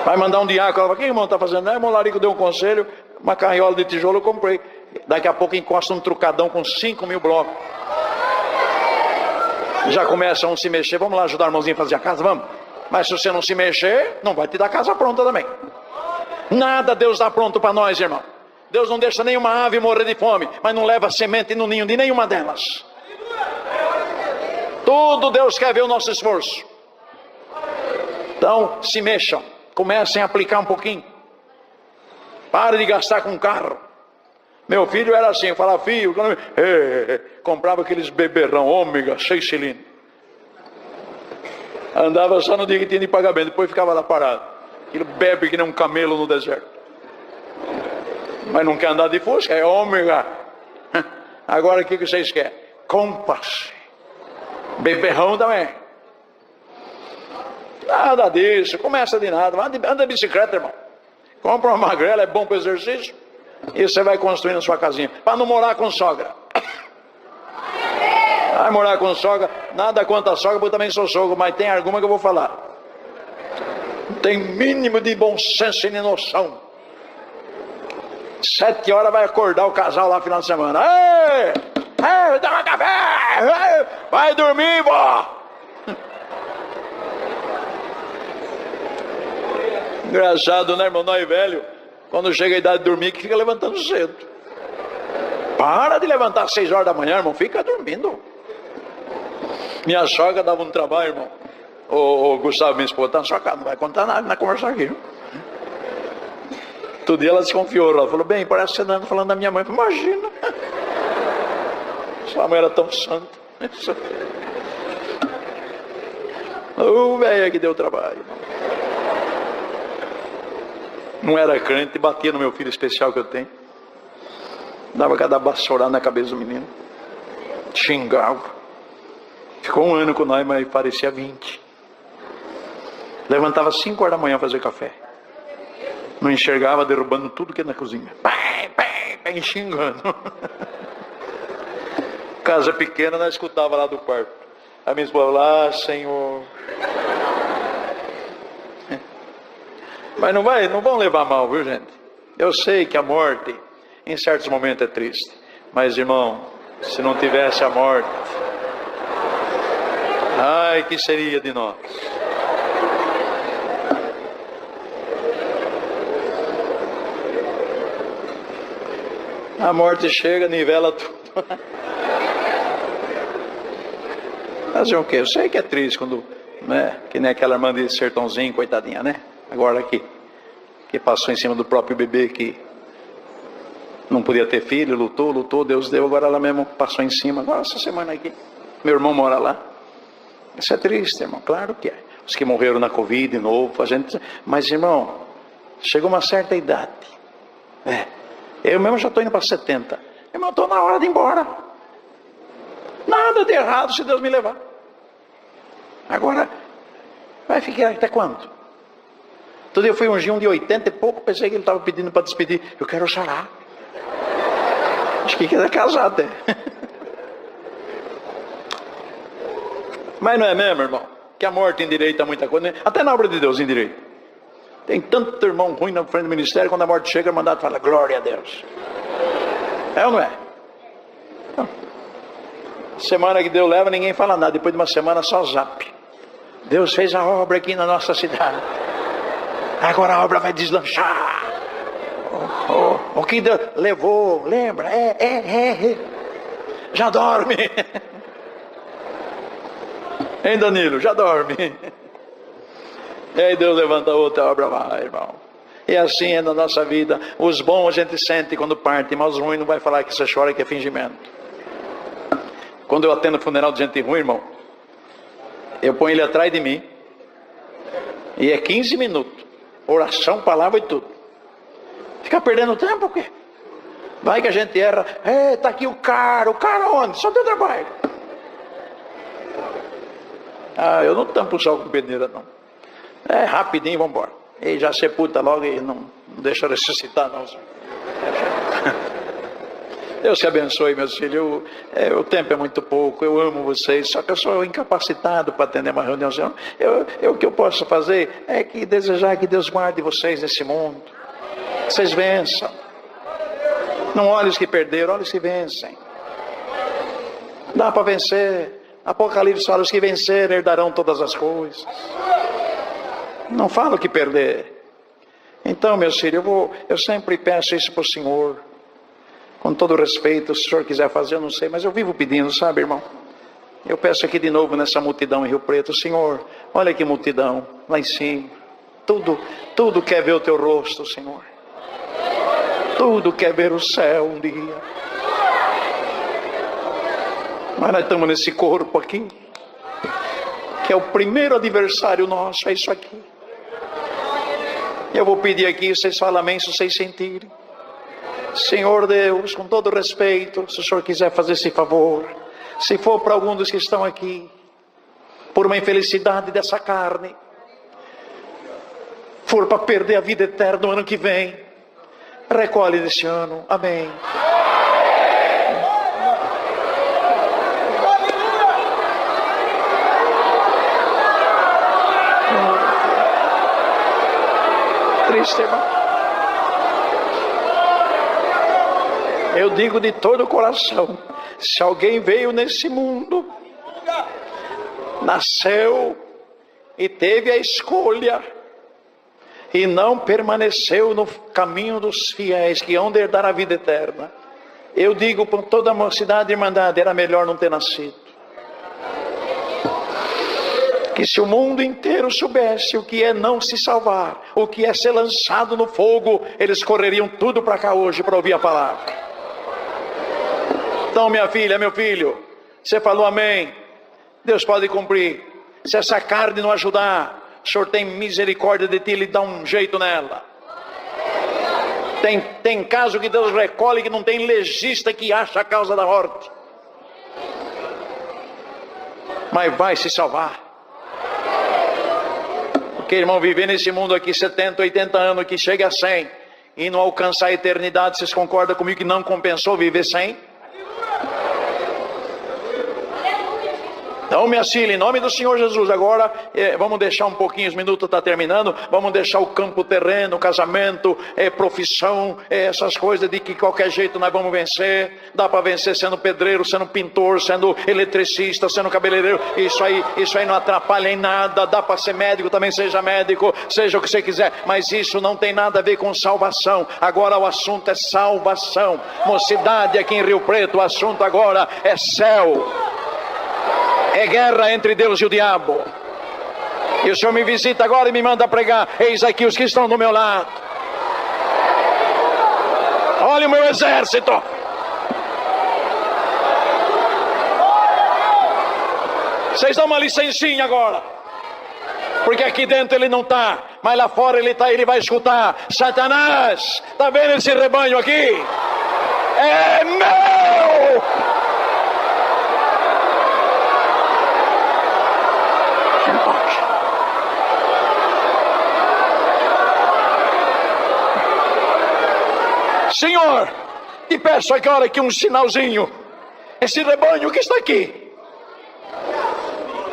F: Vai mandar um diácono. O que o irmão está fazendo? Irmão Larico deu um conselho, uma carriola de tijolo eu comprei. Daqui a pouco encosta um trucadão com 5.000 blocos. Já começam a se mexer. Vamos lá ajudar o irmãozinho a fazer a casa? Vamos. Mas se você não se mexer, não vai te dar casa pronta também. Nada Deus dá pronto para nós, irmão. Deus não deixa nenhuma ave morrer de fome, mas não leva semente no ninho de nenhuma delas. Tudo Deus quer ver o nosso esforço. Então, se mexam. Comecem a aplicar um pouquinho. Pare de gastar com carro. Meu filho era assim, falava, filho, comprava aqueles beberrão ômega, 6 cilindros. Andava só no dia que tinha de pagamento, depois ficava lá parado. Aquilo bebe que nem um camelo no deserto. Mas não quer andar de Fusca, é ômega. Agora o que vocês querem? Compass. Beberrão também. Nada disso, começa de nada. Anda de bicicleta, irmão. Compra uma magrela, é bom para o exercício. E você vai construindo a sua casinha. Para não morar com sogra. Vai morar com sogra, nada contra a sogra, porque eu também sou sogro, mas tem alguma que eu vou falar. Tem mínimo de bom senso e de noção. 7 horas vai acordar o casal lá no final de semana. Ei! Ei, toma café! Ei, vai dormir, vó! Engraçado, né, irmão? Nós velho, quando chega a idade de dormir, que fica levantando cedo. Para de levantar às 6 horas da manhã, irmão. Fica dormindo. Minha sogra dava um trabalho, irmão. O Gustavo, minha esposa, tá na sua casa. Não vai contar nada na conversa aqui. Todo dia ela desconfiou. Ela falou, bem, parece que você anda falando da minha mãe. Imagina. Sua mãe era tão santa. O velho que deu trabalho. Não era crente, batia no meu filho especial que eu tenho. Dava cada vassourada na cabeça do menino. Xingava. Ficou 1 ano com nós, mas parecia 20. Levantava às 5 horas da manhã fazer café. Não enxergava, derrubando tudo que é na cozinha. Pai, xingando. Casa pequena, nós escutava lá do quarto. A minha esposa lá, Senhor. Mas não vão levar mal, viu, gente? Eu sei que a morte, em certos momentos, é triste. Mas, irmão, se não tivesse a morte, ai, que seria de nós? A morte chega, nivela tudo. Fazer o quê? Eu sei que é triste quando, né? Que nem aquela irmã de Sertãozinho, coitadinha, né? Agora aqui, que passou em cima do próprio bebê, que não podia ter filho, lutou, Deus deu, agora ela mesmo passou em cima. Agora essa semana aqui, meu irmão mora lá. Isso é triste, irmão, claro que é. Os que morreram na Covid, de novo, a gente... Mas, irmão, chegou uma certa idade. Eu mesmo já estou indo para 70. Irmão, estou na hora de ir embora. Nada de errado se Deus me levar. Agora, vai ficar até quando? Todo dia eu fui ungir um de 80 e pouco, pensei que ele estava pedindo para despedir. Eu quero chorar. Acho que quer casar até. Mas não é mesmo, irmão? Que a morte endireita muita coisa, né? Até na obra de Deus endireita. Tem tanto irmão ruim na frente do ministério, quando a morte chega, o mandado fala, glória a Deus. É ou não é? Então, semana que Deus leva, ninguém fala nada. Depois de uma semana, só zap. Deus fez a obra aqui na nossa cidade. Agora a obra vai deslanchar. O que Deus levou, lembra? Já dorme. Hein, Danilo? Já dorme. E aí Deus levanta outra obra, vai, irmão. E assim é na nossa vida. Os bons a gente sente quando parte, mas os ruins não vai falar que você chora, que é fingimento. Quando eu atendo funeral de gente ruim, irmão, eu ponho ele atrás de mim. E é 15 minutos. Oração, palavra e tudo. Ficar perdendo tempo o quê? Vai que a gente erra. Tá aqui o cara onde? Só deu trabalho. Eu não tampo o sol com peneira, não. Rapidinho, vamos embora. E já sepulta logo e não deixa ressuscitar, não. Deus te abençoe, meus filhos. O tempo é muito pouco, eu amo vocês, só que eu sou incapacitado para atender uma reunião. O que eu posso fazer é que desejar que Deus guarde vocês nesse mundo. Vocês vençam. Não olhe os que perderam, olhe os que vencem. Dá para vencer. Apocalipse fala, os que vencerem herdarão todas as coisas. Não fala o que perder. Então, meus filhos, eu sempre peço isso para o Senhor. Com todo respeito, se o senhor quiser fazer, eu não sei, mas eu vivo pedindo, sabe, irmão? Eu peço aqui de novo nessa multidão em Rio Preto, Senhor, olha que multidão, lá em cima. Tudo quer ver o teu rosto, Senhor. Tudo quer ver o céu um dia. Mas nós estamos nesse corpo aqui, que é o primeiro adversário nosso, é isso aqui. Eu vou pedir aqui, vocês falam amém, se vocês sentirem. Senhor Deus, com todo respeito, se o Senhor quiser fazer esse favor, se for para algum dos que estão aqui, por uma infelicidade dessa carne, for para perder a vida eterna no ano que vem, recolhe desse ano, amém. Triste, irmão. Eu digo de todo o coração, se alguém veio nesse mundo, nasceu e teve a escolha e não permaneceu no caminho dos fiéis que hão de herdar a vida eterna, eu digo com toda a mocidade e irmandade, era melhor não ter nascido. Que se o mundo inteiro soubesse o que é não se salvar, o que é ser lançado no fogo, eles correriam tudo para cá hoje para ouvir a palavra. Então, minha filha, meu filho, você falou amém, Deus pode cumprir. Se essa carne não ajudar, o Senhor tem misericórdia de ti, Ele dá um jeito nela. Tem caso que Deus recolhe que não tem legista que acha a causa da morte, mas vai se salvar. Porque, irmão, viver nesse mundo aqui 70, 80 anos, que chega a 100 e não alcançar a eternidade, vocês concordam comigo que não compensou viver 100? Então, minha filha, em nome do Senhor Jesus, agora vamos deixar um pouquinho, os minutos estão terminando, vamos deixar o campo terreno, casamento, profissão, essas coisas de que qualquer jeito nós vamos vencer. Dá para vencer sendo pedreiro, sendo pintor, sendo eletricista, sendo cabeleireiro, isso aí não atrapalha em nada. Dá para ser médico, também seja médico, seja o que você quiser, mas isso não tem nada a ver com salvação. Agora o assunto é salvação. Mocidade aqui em Rio Preto, o assunto agora é céu. É guerra entre Deus e o diabo. E o Senhor me visita agora e me manda pregar. Eis aqui os que estão do meu lado. Olha o meu exército. Vocês dão uma licencinha agora, porque aqui dentro ele não está, mas lá fora ele está, ele vai escutar. Satanás, está vendo esse rebanho aqui? É meu! Senhor, te peço agora aqui um sinalzinho. Esse rebanho que está aqui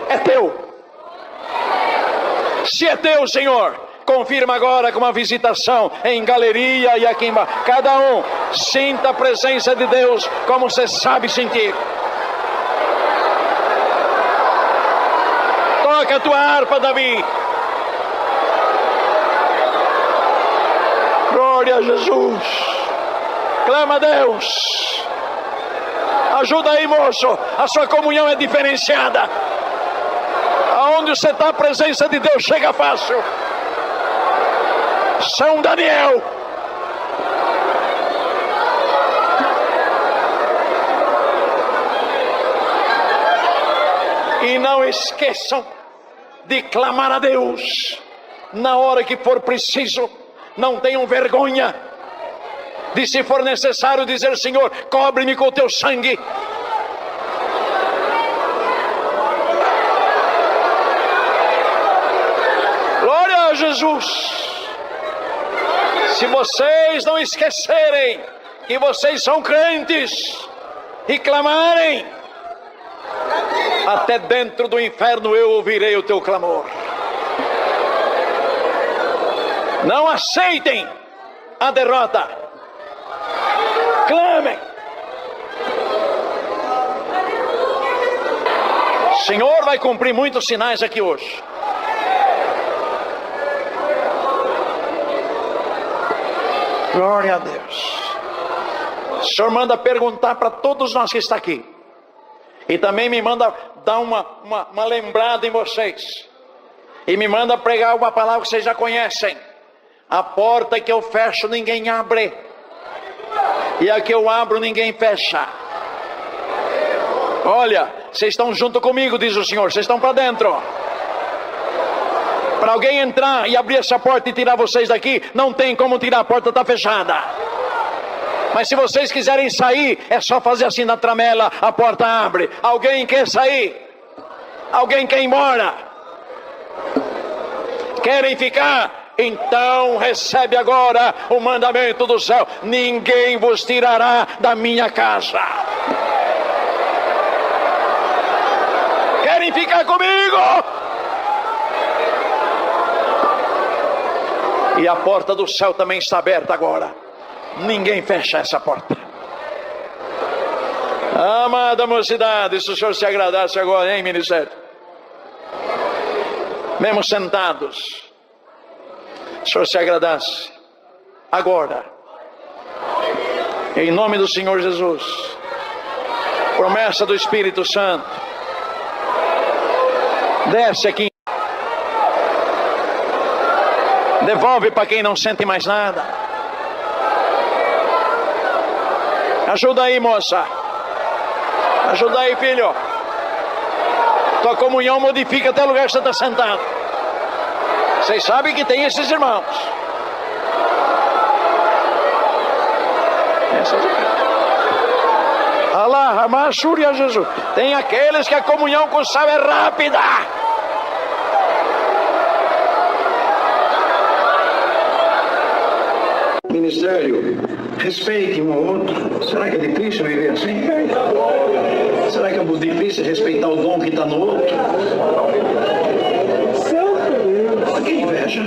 F: é teu. Se é teu, Senhor, confirma agora com uma visitação em galeria e aqui embaixo. Cada um sinta a presença de Deus como você sabe sentir. Toca a tua harpa, Davi. Glória a Jesus. Clama a Deus. Ajuda aí, moço. A sua comunhão é diferenciada. Aonde você está, a presença de Deus chega fácil. São Daniel. E não esqueçam de clamar a Deus na hora que for preciso. Não tenham vergonha de, se for necessário, dizer: Senhor, cobre-me com o teu sangue. Glória a Jesus. Se vocês não esquecerem que vocês são crentes e clamarem, até dentro do inferno eu ouvirei o teu clamor. Não aceitem a derrota. Clamem. O Senhor vai cumprir muitos sinais aqui hoje. Glória a Deus. O Senhor manda perguntar para todos nós que está aqui. E também me manda dar uma lembrada em vocês. E me manda pregar uma palavra que vocês já conhecem. A porta que eu fecho, ninguém abre. E a que eu abro, ninguém fecha. Olha, vocês estão junto comigo, diz o Senhor. Vocês estão para dentro. Para alguém entrar e abrir essa porta e tirar vocês daqui, não tem como tirar, a porta está fechada. Mas se vocês quiserem sair, é só fazer assim na tramela, a porta abre. Alguém quer sair? Alguém quer ir embora? Querem ficar? Então recebe agora o mandamento do céu: ninguém vos tirará da minha casa. Querem ficar comigo? E a porta do céu também está aberta agora. Ninguém fecha essa porta. Amada mocidade, se o Senhor se agradasse agora, hein, ministério? Mesmo sentados, se o Senhor se agradasse agora, em nome do Senhor Jesus, promessa do Espírito Santo, desce aqui, devolve para quem não sente mais nada. Ajuda aí, moça, ajuda aí, filho. Tua comunhão modifica até o lugar que você está sentado. Vocês sabem que tem esses irmãos. Allah, Ramachúria, Jesus. Tem aqueles que a comunhão com o céu é rápida. Ministério, respeite um ao outro. Será que é difícil viver assim? Será que é difícil respeitar o dom que está no outro? Que inveja.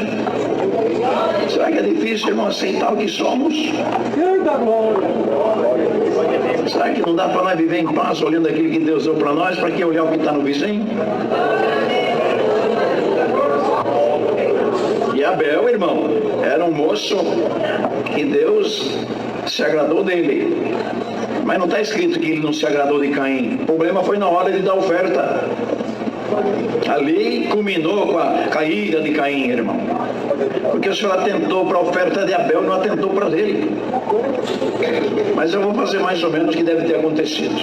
F: Será que é difícil, irmão, aceitar o que somos? Será que não dá para nós viver em paz olhando aquilo que Deus deu para nós? Para que olhar o que está no vizinho? E Abel, irmão, era um moço que Deus se agradou dele. Mas não está escrito que ele não se agradou de Caim. O problema foi na hora de dar oferta. Ali culminou com a caída de Caim, irmão. Porque o Senhor atentou para a oferta de Abel, não atentou para dele. Mas eu vou fazer mais ou menos o que deve ter acontecido.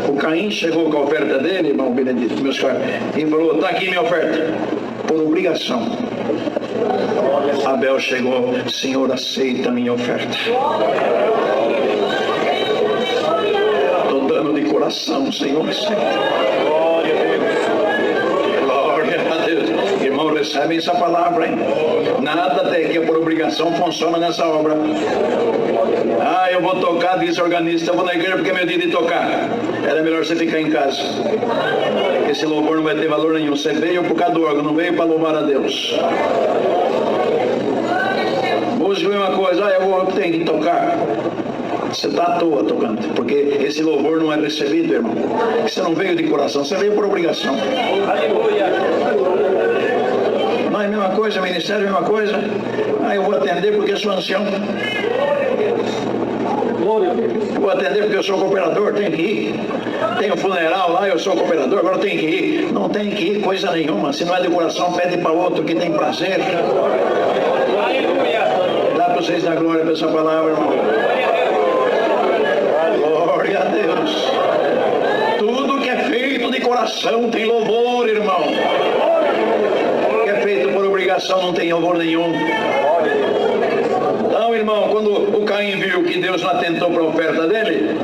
F: O Caim chegou com a oferta dele, irmão Benedito, meus caros, e falou: está aqui minha oferta, por obrigação. Abel chegou: Senhor, aceita a minha oferta. Estou dando de coração, Senhor, aceita. Irmão, recebe essa palavra, hein? Nada até que por obrigação funciona nessa obra. Ah, eu vou tocar, diz o organista, eu vou na igreja porque é meu dia de tocar. Era melhor você ficar em casa. Esse louvor não vai ter valor nenhum. Você veio por causa do órgão, não veio para louvar a Deus. Música é uma coisa, eu tenho que tocar. Você está à toa tocando, porque esse louvor não é recebido, irmão. Você não veio de coração, você veio por obrigação. Não é a mesma coisa, ministério é a mesma coisa. Ah, eu vou atender porque sou ancião. Eu vou atender porque eu sou cooperador, tenho que ir. Tem um funeral lá, eu sou cooperador, agora tenho que ir. Não tem que ir coisa nenhuma. Se não é de coração, pede para outro que tem prazer. Dá para vocês dar glória para essa palavra, irmão. Glória a Deus. Tudo que é feito de coração tem louvor, irmão. Que é feito por obrigação não tem louvor nenhum. Então, irmão, quando o Caim viu que Deus não atentou para a oferta dele,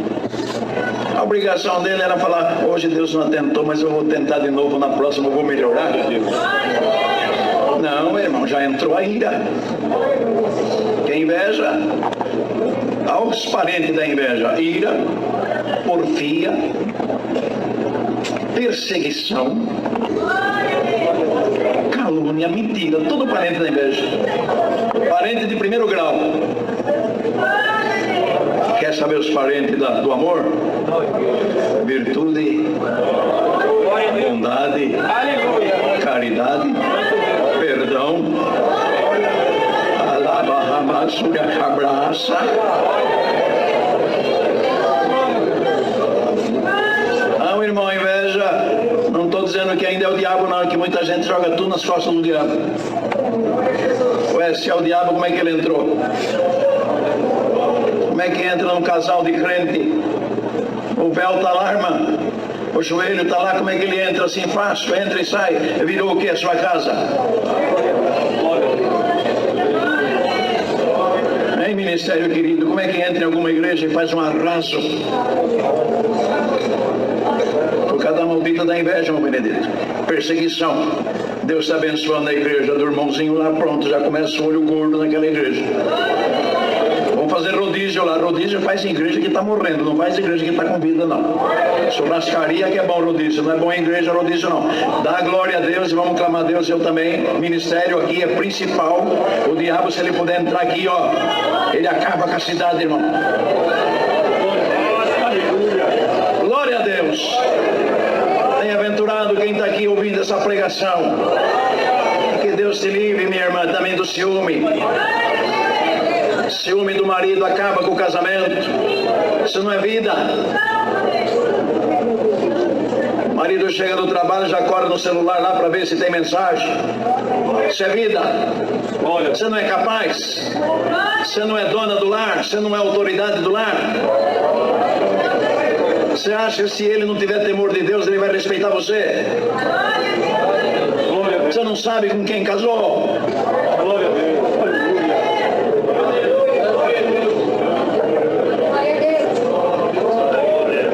F: a obrigação dele era falar: hoje Deus não atentou, mas eu vou tentar de novo, na próxima eu vou melhorar. Não, irmão, já entrou a ira. Que inveja? Aos parentes da inveja: ira, porfia, perseguição, calúnia, mentira. Tudo parente da inveja. Parente de primeiro grau. Quer saber os parentes do amor? Virtude, bondade, caridade, perdão, abraça. Não, irmão, inveja, não estou dizendo que ainda é o diabo, não, que muita gente joga tudo nas costas do diabo. Ué, se é o diabo, como é que ele entrou? Como é que entra num casal de crente? O véu está lá, irmã. O joelho está lá, como é que ele entra assim fácil? Entra e sai. Virou o que? A sua casa? Hein, ministério querido? Como é que entra em alguma igreja e faz um arraso? Por causa da maldita da inveja, meu Benedito. Perseguição. Deus está abençoando a igreja do irmãozinho lá, pronto, já começa o olho gordo naquela igreja. Vamos fazer rodízio lá. Rodízio faz em igreja que está morrendo, não faz igreja que está com vida, não. Churrascaria que é bom rodízio, não é bom em igreja rodízio, não. Dá glória a Deus e vamos clamar a Deus. Eu também, ministério aqui é principal. O diabo, se ele puder entrar aqui, ó, ele acaba com a cidade, irmão. quem está aqui ouvindo essa pregação. Que Deus te livre, minha irmã, também do ciúme. Ciúme do marido acaba com o casamento. Isso não é vida. O marido chega do trabalho, já corre no celular lá para ver se tem mensagem. Isso é vida. Você não é capaz. Você não é dona do lar. Você não é autoridade do lar. Você acha que se ele não tiver temor de Deus, ele vai respeitar você? Você não sabe com quem casou?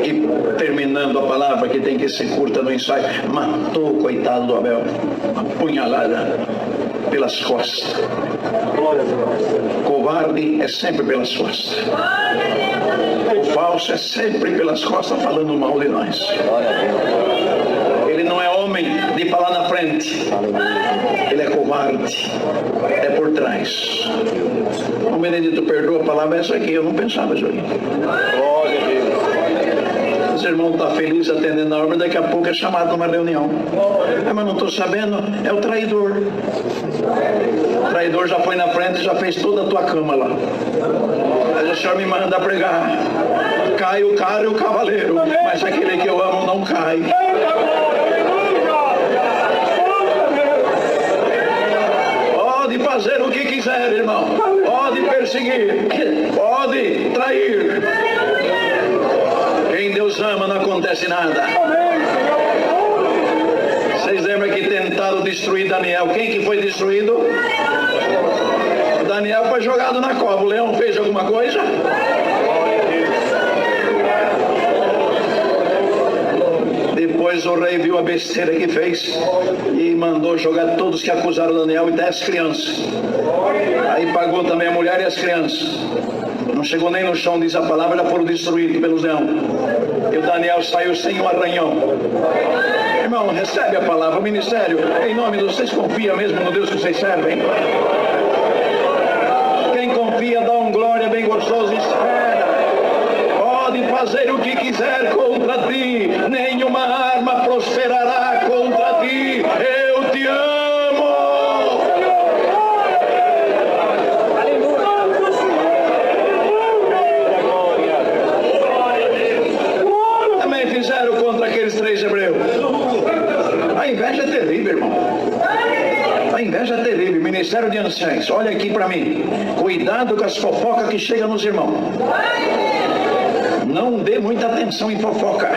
F: E terminando a palavra, que tem que ser curta no ensaio, matou o coitado do Abel, uma punhalada pelas costas. Covarde é sempre pelas costas. O falso é sempre pelas costas falando mal de nós. Ele não é homem de falar na frente. Ele é covarde. É por trás. O Benedito, perdoa, a palavra é essa aqui. Eu não pensava isso aqui. Os irmãos estão felizes atendendo a obra, daqui a pouco é chamado numa reunião. Mas não estou sabendo, é o traidor. O traidor já foi na frente e já fez toda a tua cama lá. Mas o Senhor me manda pregar. Cai o cara e o cavaleiro, mas aquele que eu amo não cai. Pode fazer o que quiser, irmão. Pode perseguir. Pode trair. Quem Deus ama não acontece nada. Vocês lembram que tentaram destruir Daniel? Quem que foi destruído? Daniel foi jogado na cova. O leão fez alguma coisa? Depois o rei viu a besteira que fez e mandou jogar todos que acusaram Daniel e 10 crianças. Aí pagou também a mulher e as crianças. Não chegou nem no chão, diz a palavra, já foram destruídos pelos leões. E o Daniel saiu sem um arranhão. Irmão, recebe a palavra, o ministério, em nome de vocês, confia mesmo no Deus que vocês servem. Quem confia dá um glória bem gostoso e espera. Pode fazer o que quiser contra ti, nenhuma arma prosperará contra ti. Eu te amo. Também fizeram contra aqueles 3 hebreus. A inveja é terrível, irmão. A inveja é terrível. Ministério de Anciãos, olha aqui para mim. Cuidado com as fofocas que chegam nos irmãos. Não dê muita atenção em fofoca.